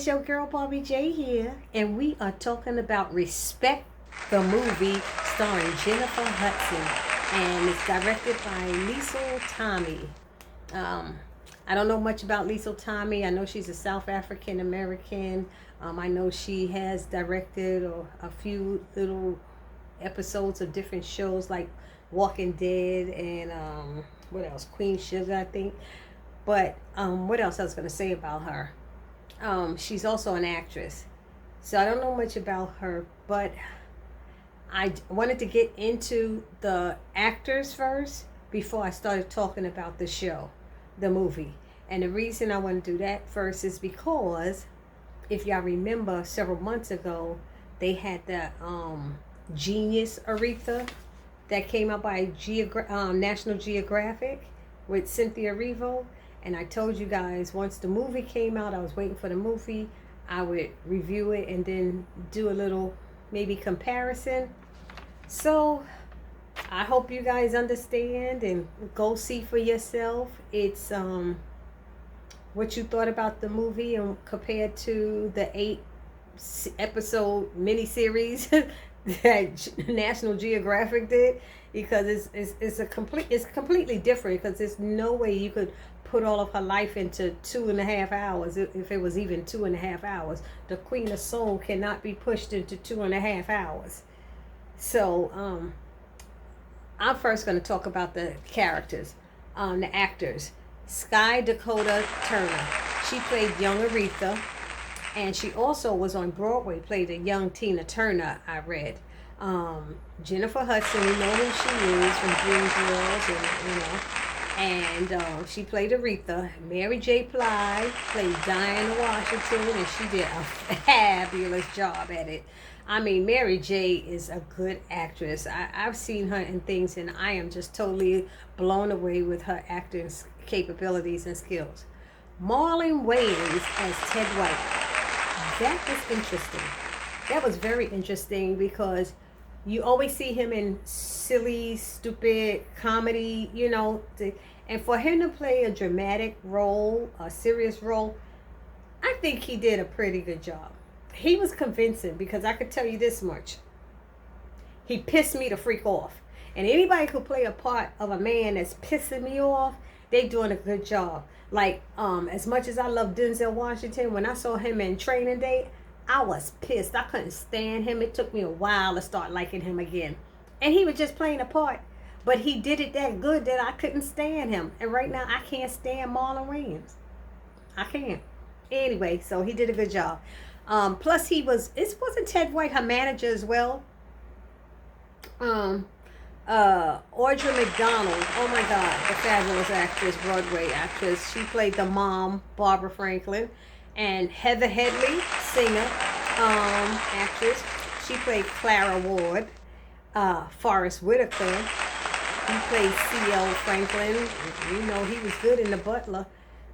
your girl Bobby J here, and we are talking about Respect the Movie starring Jennifer Hudson, and it's directed by Liesl Tommy. I don't know much about Liesl Tommy. I know she's a South African American. I know she has directed a few little episodes of different shows like Walking Dead and what else? Queen Sugar, I think. But what else I was going to say about her? She's also an actress. So I don't know much about her, but I wanted to get into the actors first before I started talking about the show, the movie. And the reason I want to do that first is because if y'all remember several months ago, they had the Genius Aretha that came out by National Geographic with Cynthia Erivo. And I told you guys once the movie came out, I was waiting for the movie, I would review it and then do a little maybe comparison. So I hope you guys understand and go see for yourself. It's what you thought about the movie and compared to the 8-episode miniseries that National Geographic did, because it's completely different, because there's no way you could put all of her life into 2.5 hours, if it was even 2.5 hours. The Queen of Soul cannot be pushed into 2.5 hours. So I'm first going to talk about the characters, the actors. Sky Dakota Turner, she played young Aretha, and she also was on Broadway, played a young Tina Turner, I read. Jennifer Hudson, we know who she is from Dreamgirls, and she played Aretha. Mary J. Blige played Diana Washington, and she did a fabulous job at it. I mean, Mary J. is a good actress. I've seen her in things, and I am just totally blown away with her acting capabilities and skills. Marlon Wayans as Ted White. That was interesting. That was very interesting because you always see him in silly, stupid comedy, and for him to play a dramatic role, a serious role, I think he did a pretty good job. He was convincing, because I could tell you this much. He pissed me the freak off. And anybody who play a part of a man that's pissing me off, they doing a good job. Like, as much as I love Denzel Washington, when I saw him in Training Day, I was pissed. I couldn't stand him. It took me a while to start liking him again. And he was just playing a part. But he did it that good that I couldn't stand him. And right now, I can't stand Marlon Wayans. I can't. Anyway, so he did a good job. Plus, wasn't Ted White her manager as well? Audra McDonald, oh my God, the fabulous actress, Broadway actress. She played the mom, Barbara Franklin. And Heather Headley, singer, actress. She played Clara Ward. Forrest Whitaker, he played C.L. Franklin. He was good in The Butler.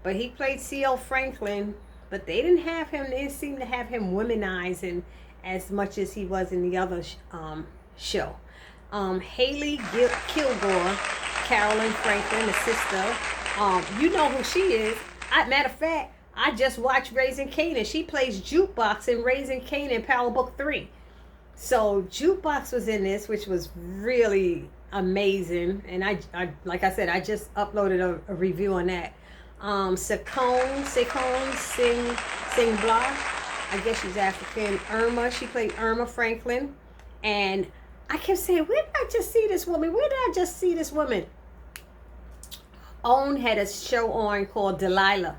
But he played C.L. Franklin. But they didn't seem to have him womanizing as much as he was in the other show. Haley Kilgore, Carolyn Franklin, the sister. You know who she is. Matter of fact, I just watched Raising Kanan. She plays Jukebox in Raising Kanan, Power Book 3. So Jukebox was in this, which was really amazing. And I like I said, I just uploaded a review on that. Sekone Singh Blah. I guess she's African. Irma, she played Irma Franklin. And I kept saying, where did I just see this woman? OWN had a show on called Delilah.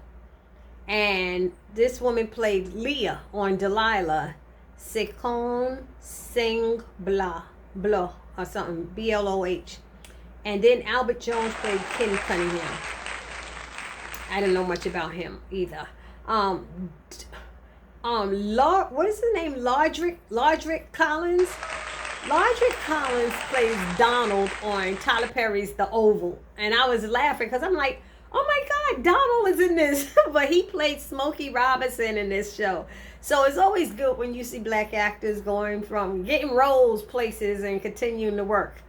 And this woman played Leah on Delilah. Sekone Singh Blah or something, BLOH. And then Albert Jones played Ken Cunningham. I didn't know much about him either. What is his name? Lardrick Collins. Lardrick Collins plays Donald on Tyler Perry's The Oval. And I was laughing because I'm like, oh my God, Donald is in this. But he played Smokey Robinson in this show. So it's always good when you see black actors going from getting roles places and continuing to work.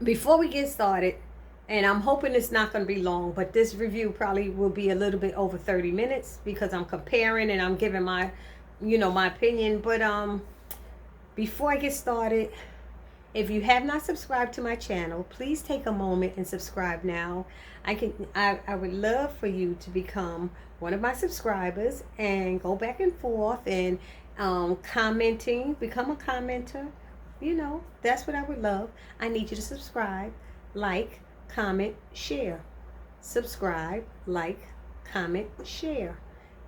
Before we get started, And I'm hoping it's not going to be long, but this review probably will be a little bit over 30 minutes because I'm comparing and I'm giving my, my opinion. But before I get started, if you have not subscribed to my channel, please take a moment and subscribe now. I would love for you to become one of my subscribers and go back and forth and commenting, become a commenter. That's what I would love. I need you to subscribe, like, comment, share. Subscribe, like, comment, share.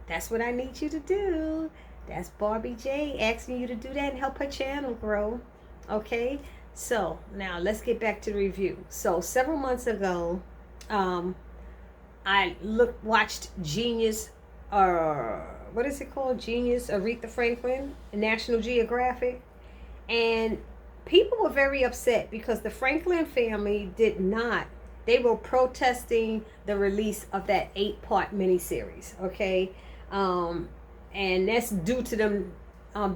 That's what I need you to do. That's Barbie J asking you to do that and help her channel grow. Okay, so now let's get back to the review. So several months ago, I watched Genius, what is it called? Genius, Aretha Franklin, National Geographic. And people were very upset because the Franklin family they were protesting the release of that 8-part miniseries, okay? And that's due to them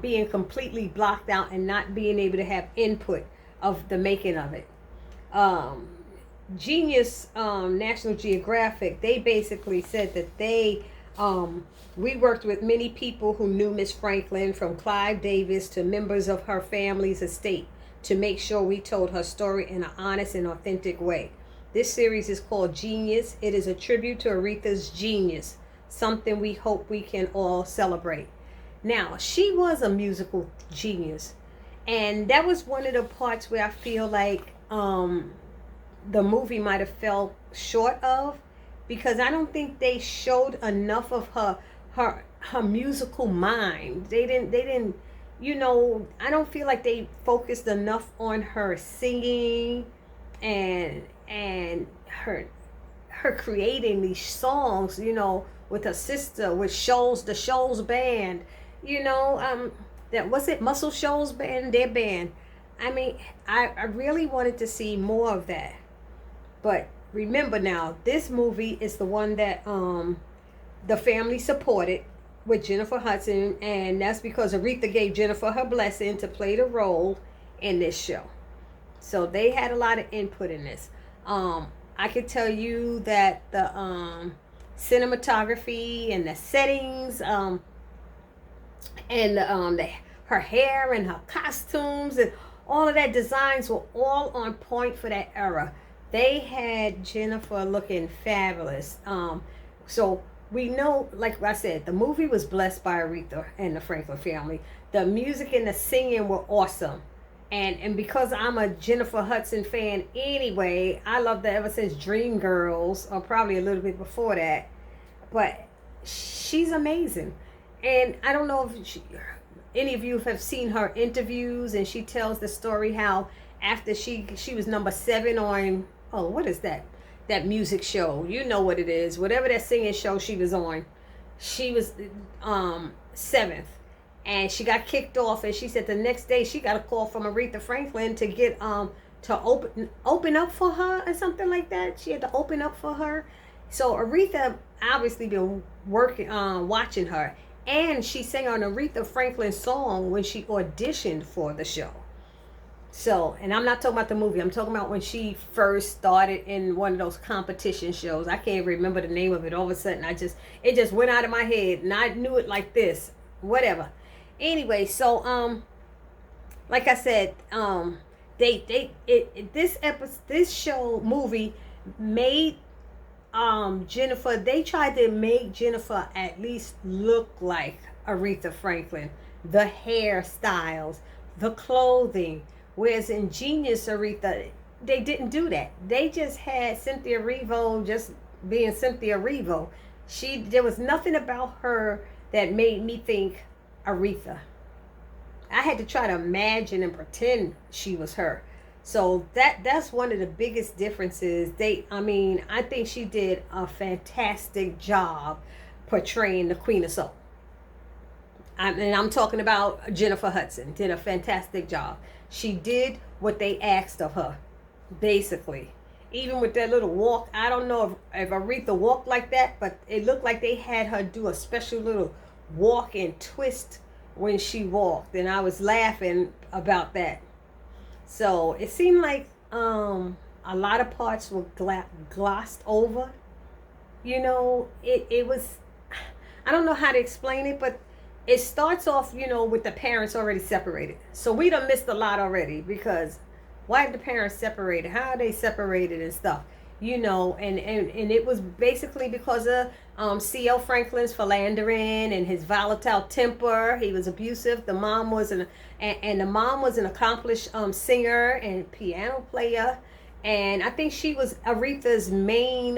being completely blocked out and not being able to have input of the making of it. Genius, National Geographic, they basically said that we worked with many people who knew Miss Franklin, from Clive Davis to members of her family's estate, to make sure we told her story in an honest and authentic way. This series is called Genius. It is a tribute to Aretha's genius, something we hope we can all celebrate. Now, she was a musical genius, and that was one of the parts where I feel like the movie might have fell short of, because I don't think they showed enough of her musical mind. They didn't I don't feel like they focused enough on her singing and her creating these songs, with her sister, with the Shoals band, that was it, Muscle Shoals band, their band. I mean, I really wanted to see more of that. But remember now, this movie is the one that the family supported with Jennifer Hudson, and that's because Aretha gave Jennifer her blessing to play the role in this show. So they had a lot of input in this. I could tell you that the cinematography and the settings, and her hair and her costumes and all of that, designs were all on point for that era. They had Jennifer looking fabulous. So we know, like I said, the movie was blessed by Aretha and the Franklin family. The music and the singing were awesome. And because I'm a Jennifer Hudson fan anyway, I loved her ever since Dreamgirls, or probably a little bit before that. But she's amazing. And I don't know if any of you have seen her interviews, and she tells the story how after she was number 7 on, what is that music show, you know what it is, whatever that singing show she was on, she was 7th, and she got kicked off, and she said the next day she got a call from Aretha Franklin to get to open up for her or something like that. She had to open up for her. So Aretha obviously been watching her, and she sang an Aretha Franklin song when she auditioned for the show. So, and I'm not talking about the movie. I'm talking about when she first started in one of those competition shows. I can't remember the name of it. All of a sudden, it just went out of my head, and I knew it like this. Whatever. Anyway, so like I said, this show movie made Jennifer. They tried to make Jennifer at least look like Aretha Franklin. The hairstyles, the clothing. Whereas in Genius, Aretha, they didn't do that. They just had Cynthia Erivo just being Cynthia Erivo. There was nothing about her that made me think Aretha. I had to try to imagine and pretend she was her. So that's one of the biggest differences. I think she did a fantastic job portraying the Queen of Soul. And I'm talking about Jennifer Hudson. Did a fantastic job. She did what they asked of her, basically. Even with that little walk, I don't know if Aretha walked like that, but it looked like they had her do a special little walk and twist when she walked, and I was laughing about that. So it seemed like a lot of parts were glossed over. It was, I don't know how to explain it, but it starts off, with the parents already separated. So we done missed a lot already, because why are the parents separated? How are they separated and stuff? And it was basically because of C.L. Franklin's philandering and his volatile temper. He was abusive. The mom was and the mom was an accomplished singer and piano player. And I think she was Aretha's main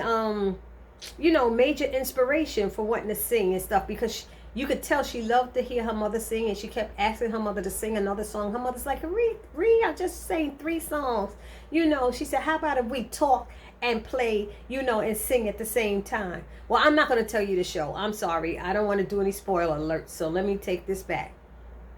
major inspiration for wanting to sing and stuff, because you could tell she loved to hear her mother sing, and she kept asking her mother to sing another song. Her mother's like, Ree, I just sang 3 songs. She said, how about if we talk and play, and sing at the same time? Well, I'm not going to tell you the show. I'm sorry. I don't want to do any spoiler alerts, so let me take this back.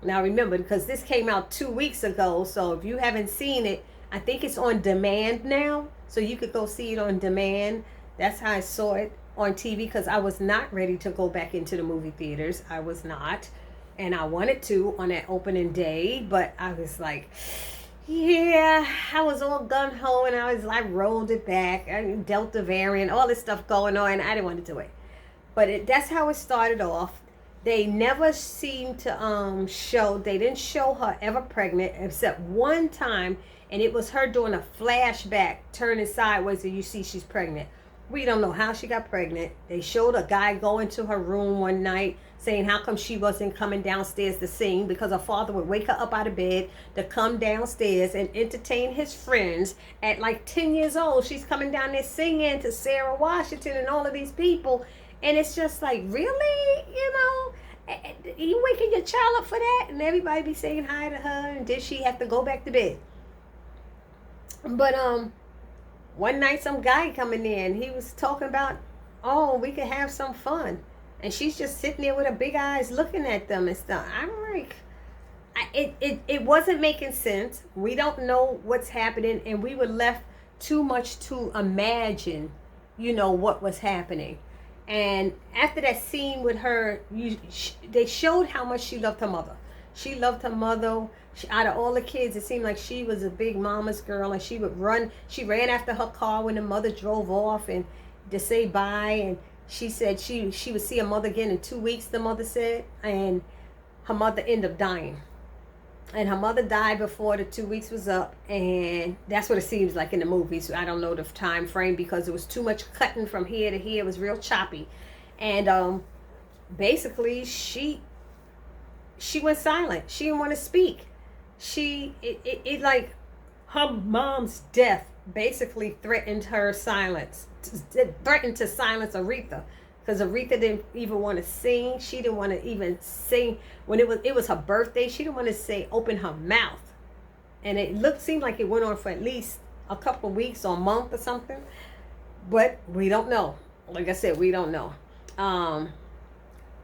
Now remember, because this came out 2 weeks ago, so if you haven't seen it, I think it's on demand now, so you could go see it on demand. That's how I saw it on TV, because I was not ready to go back into the movie theaters. I was not. And I wanted to on that opening day, but I was like, yeah, I was all gung-ho, and I rolled it back. Delta variant, all this stuff going on. I didn't want to do it. But that's how it started off. They never seemed to they didn't show her ever pregnant, except one time, and it was her doing a flashback, turning sideways, and you see she's pregnant. We don't know how she got pregnant. They showed a guy going to her room one night saying how come she wasn't coming downstairs to sing, because her father would wake her up out of bed to come downstairs and entertain his friends. At like 10 years old, she's coming down there singing to Sarah Washington and all of these people. And it's just like, really? You waking your child up for that? And everybody be saying hi to her, and did she have to go back to bed? But one night some guy coming in, he was talking about, oh, we could have some fun. And she's just sitting there with her big eyes looking at them and stuff. I'm like, it wasn't making sense. We don't know what's happening, and we were left too much to imagine, what was happening. And after that scene with her, they showed how much she loved her mother. She loved her mother. Out of all the kids, it seemed like she was a big mama's girl, and she ran after her car when the mother drove off and to say bye. And she said she would see her mother again in 2 weeks, the mother said, and her mother ended up dying. And her mother died before the 2 weeks was up, and that's what it seems like in the movies. I don't know the time frame, because it was too much cutting from here to here. It was real choppy. And basically she went silent. She didn't want to speak. Like her mom's death basically threatened her silence. Threatened to silence Aretha, because Aretha didn't even want to sing. She didn't want to even sing when it was her birthday. She didn't want to open her mouth, and it seemed like it went on for at least a couple of weeks or a month or something. But we don't know. Like I said, we don't know.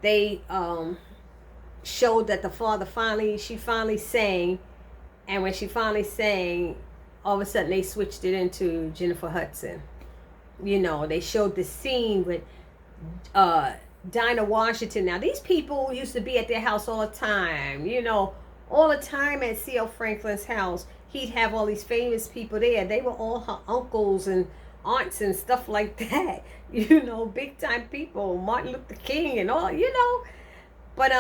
They showed that the father she finally sang, and when she finally sang, all of a sudden they switched it into Jennifer Hudson. They showed the scene with Dinah Washington. Now, these people used to be at their house all the time, all the time at C.L. Franklin's house. He'd have all these famous people there. They were all her uncles and aunts and stuff like that, big time people, Martin Luther King and all, But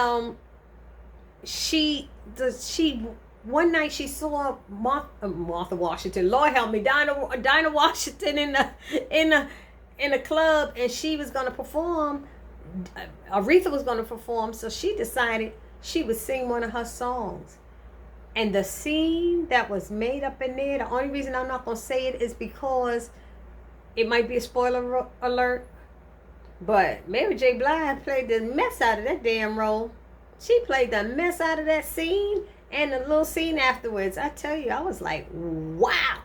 one night she saw Martha Washington, Lord help me, Dinah Washington in the club, and she was going to perform. Aretha was going to perform, so she decided she would sing one of her songs. And the scene that was made up in there, the only reason I'm not going to say it is because it might be a spoiler alert, but Mary J. Blige played the mess out of that damn role. She played the mess out of that scene and the little scene afterwards. I tell you, I was like, wow.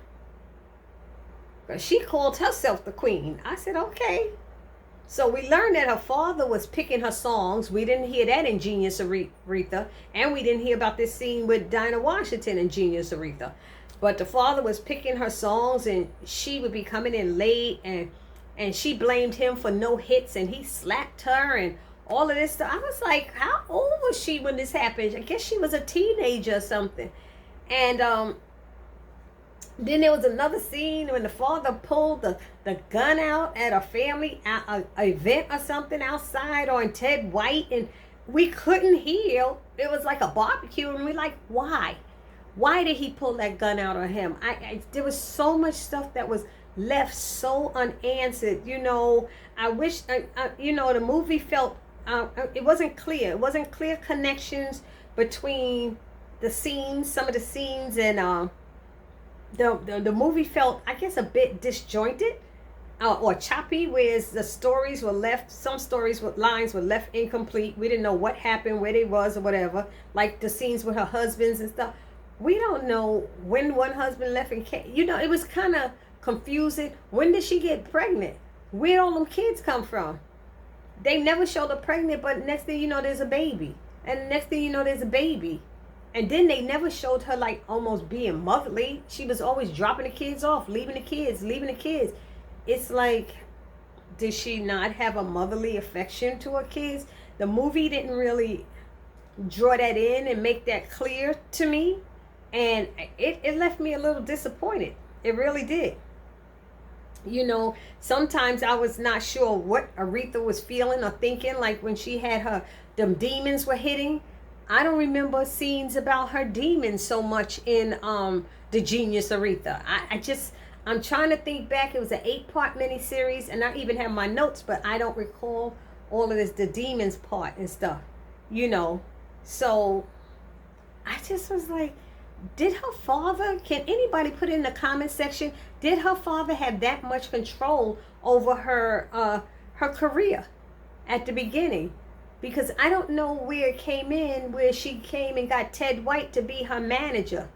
But she called herself the queen. I said, okay. So we learned that her father was picking her songs. We didn't hear that in Genius Aretha. And we didn't hear about this scene with Dinah Washington in Genius Aretha. But the father was picking her songs, and she would be coming in late, and she blamed him for no hits, and he slapped her and all of this stuff. I was like, how old was she when this happened? I guess she was a teenager or something. And Then there was another scene when the father pulled the gun out at a family event or something outside on Ted White, and we couldn't hear. It was like a barbecue, and we're like, why? Why did he pull that gun out on him? There was so much stuff that was left so unanswered. I wish, the movie felt, it wasn't clear. It wasn't clear connections between the scenes, some of the scenes, and the movie felt, I guess, a bit disjointed or choppy, whereas the stories were left, some stories with lines were left incomplete. We didn't know what happened, where they was, or whatever. Like the scenes with her husbands and stuff. We don't know when one husband left and came. It was kind of confusing. When did she get pregnant? Where all them kids come from? They never showed her pregnant, but next thing you know, there's a baby. And next thing you know, there's a baby. And then they never showed her like almost being motherly. She was always dropping the kids off, leaving the kids. It's like, did she not have a motherly affection to her kids? The movie didn't really draw that in and make that clear to me. And it left me a little disappointed. It really did. Sometimes I was not sure what Aretha was feeling or thinking, like when she had them demons were hitting. I don't remember scenes about her demons so much in The Genius Aretha. I'm trying to think back. It was an 8-part miniseries, and I even have my notes, but I don't recall all of this, the demons part and stuff, So I just was like, did her father, can anybody put it in the comment section, did her father have that much control over her career at the beginning? Because I don't know where it came in, where she came and got Ted White to be her manager,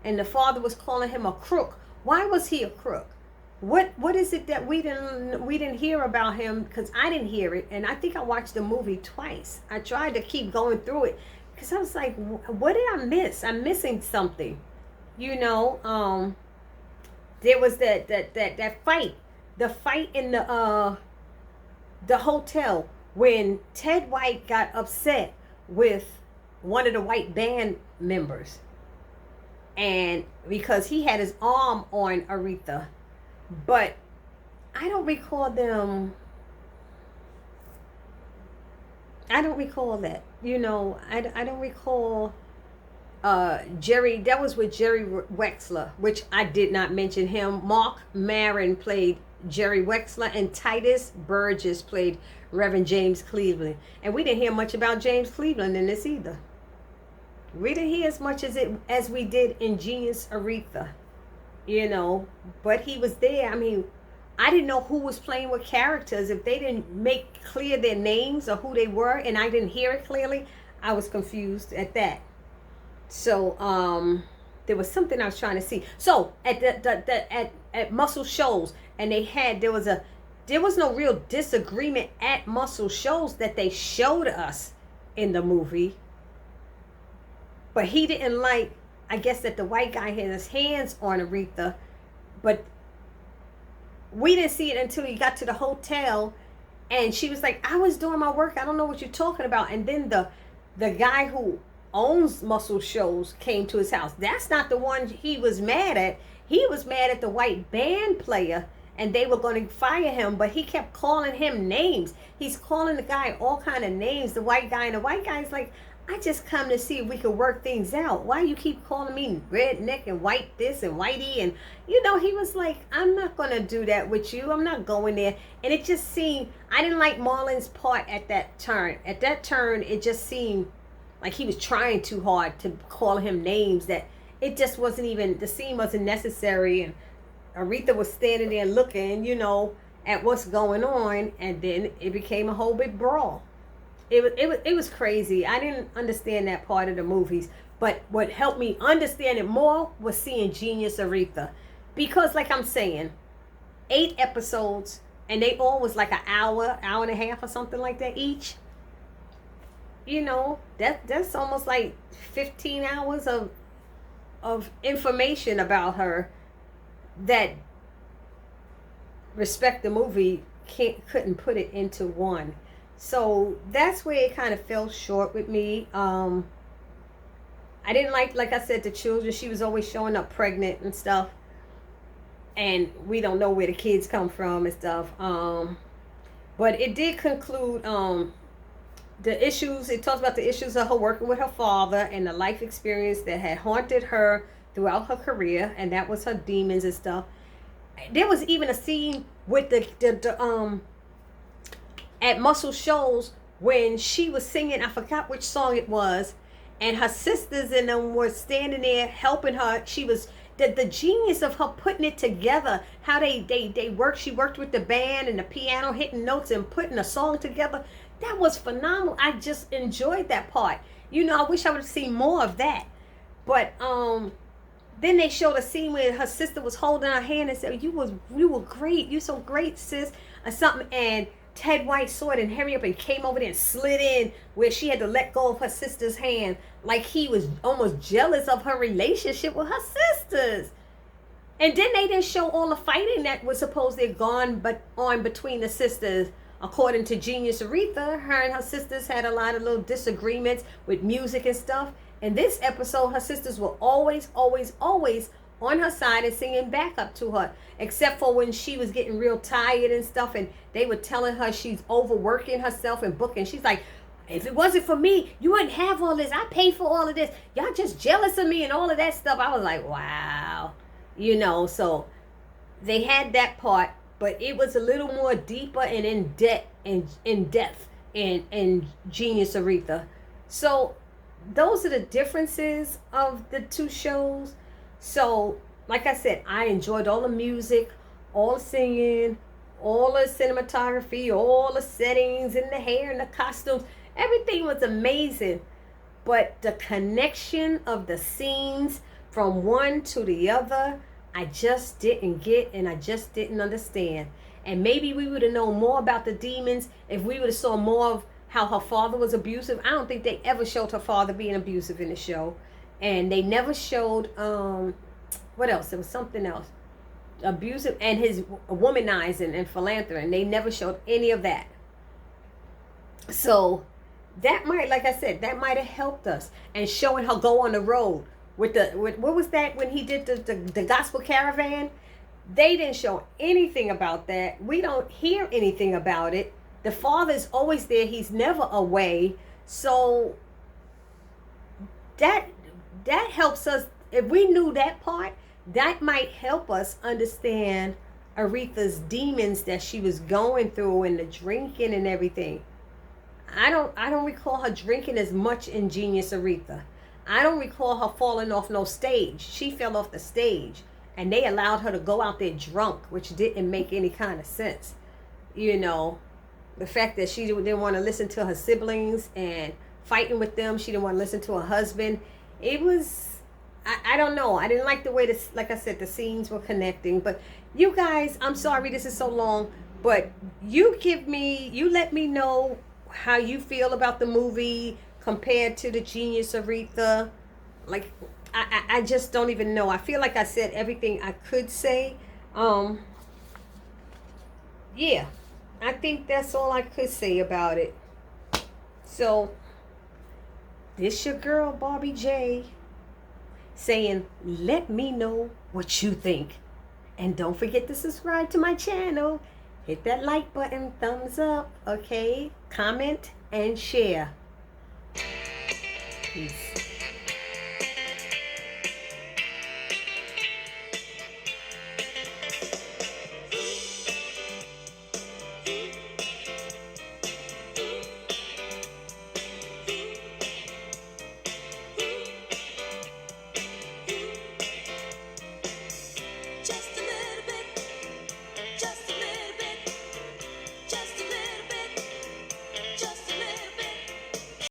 and the father was calling him a crook. Why was he a crook? What is it that we didn't hear about him? Because I didn't hear it, and I think I watched the movie twice. I tried to keep going through it because I was like, what did I miss? I'm missing something. There was that fight, the fight in the hotel when Ted White got upset with one of the white band members, and because he had his arm on Aretha. But I don't recall them. I don't recall that. I don't recall Jerry. That was with Jerry Wexler, which I did not mention him. Mark Maron played Jerry Wexler, and Titus Burgess played Reverend James Cleveland. And we didn't hear much about James Cleveland in this either. We didn't hear as much as we did in Genius Aretha. But he was there. I mean, I didn't know who was playing what characters. If they didn't make clear their names or who they were, and I didn't hear it clearly, I was confused at that. So there was something I was trying to see. So at at Muscle Shoals, and there was no real disagreement at Muscle Shoals that they showed us in the movie. But he didn't like, I guess, that the white guy had his hands on Aretha, but we didn't see it until he got to the hotel, and she was like, I was doing my work, I don't know what you're talking about. And then the guy who owns Muscle Shoals came to his house. That's not the one he was mad at. He was mad at the white band player, and they were going to fire him, but he kept calling him names. He's calling the guy all kind of names, the white guy, and the white guy's like, I just come to see if we could work things out. Why you keep calling me redneck and white this and whitey? And, he was like, I'm not going to do that with you. I'm not going there. And it just seemed, I didn't like Marlon's part at that turn. At that turn, it just seemed like he was trying too hard to call him names that it just wasn't even, the scene wasn't necessary. And Aretha was standing there looking, at what's going on. And then it became a whole big brawl. It was crazy. I didn't understand that part of the movies, but what helped me understand it more was seeing Genius Aretha, because like I'm saying, 8 episodes, and they all was like an hour and a half or something like that each. That's almost like 15 hours of information about her that Respect the Movie couldn't put it into one. So that's where it kind of fell short with me. I didn't like I said, the children. She was always showing up pregnant and stuff. and we don't know where the kids come from and stuff. But it did conclude the issues. It talks about the issues of her working with her father and the life experience that had haunted her throughout her career, and that was her demons and stuff. There was even a scene with the at Muscle Shoals when she was singing, I forgot which song it was, and her sisters and them were standing there helping her. She was the genius of her putting it together, how they worked. She worked with the band and the piano, hitting notes and putting a song together. That was phenomenal. I just enjoyed that part. I wish I would have seen more of that. But then they showed a scene where her sister was holding her hand and said, you were great. You so great, sis," or something. And Ted White saw it and hurried up and came over there and slid in where she had to let go of her sister's hand, like he was almost jealous of her relationship with her sisters. And then they didn't show all the fighting that was supposedly gone on between the sisters. According to Genius Aretha, her and her sisters had a lot of little disagreements with music and stuff. In this episode, her sisters were always, always, always on her side and singing back up to her, except for when she was getting real tired and stuff, and they were telling her she's overworking herself and booking. She's like, "If it wasn't for me, you wouldn't have all this. I paid for all of this. Y'all just jealous of me," and all of that stuff. I was like, wow. So they had that part, but it was a little more deeper and in depth in Genius Aretha. So those are the differences of the two shows. So, like I said, I enjoyed all the music, all the singing, all the cinematography, all the settings and the hair and the costumes. Everything was amazing. But the connection of the scenes from one to the other, I just didn't get, and I just didn't understand. And maybe we would have known more about the demons if we would have saw more of how her father was abusive. I don't think they ever showed her father being abusive in the show. And they never showed, what else? There was something else. Abusive and his womanizing and philandering. They never showed any of that. So that might, like I said, that might have helped us. And showing her go on the road with what was that when he did the gospel caravan? They didn't show anything about that. We don't hear anything about it. The father's always there. He's never away. So that helps us. If we knew that part, that might help us understand Aretha's demons that she was going through and the drinking and everything. I don't recall her drinking as much in Genius Aretha. I don't recall her falling off no stage. She fell off the stage and they allowed her to go out there drunk, which didn't make any kind of sense. The fact that she didn't want to listen to her siblings and fighting with them. She didn't want to listen to her husband. It was, I don't know. I didn't like the way this, like I said, the scenes were connecting. But you guys, I'm sorry this is so long, but you let me know how you feel about the movie compared to the Genius Aretha. Like, I just don't even know. I feel like I said everything I could say. Yeah, I think that's all I could say about it. So, this your girl, Barbie J, saying, let me know what you think. And don't forget to subscribe to my channel. Hit that like button, thumbs up, okay? Comment and share. Peace.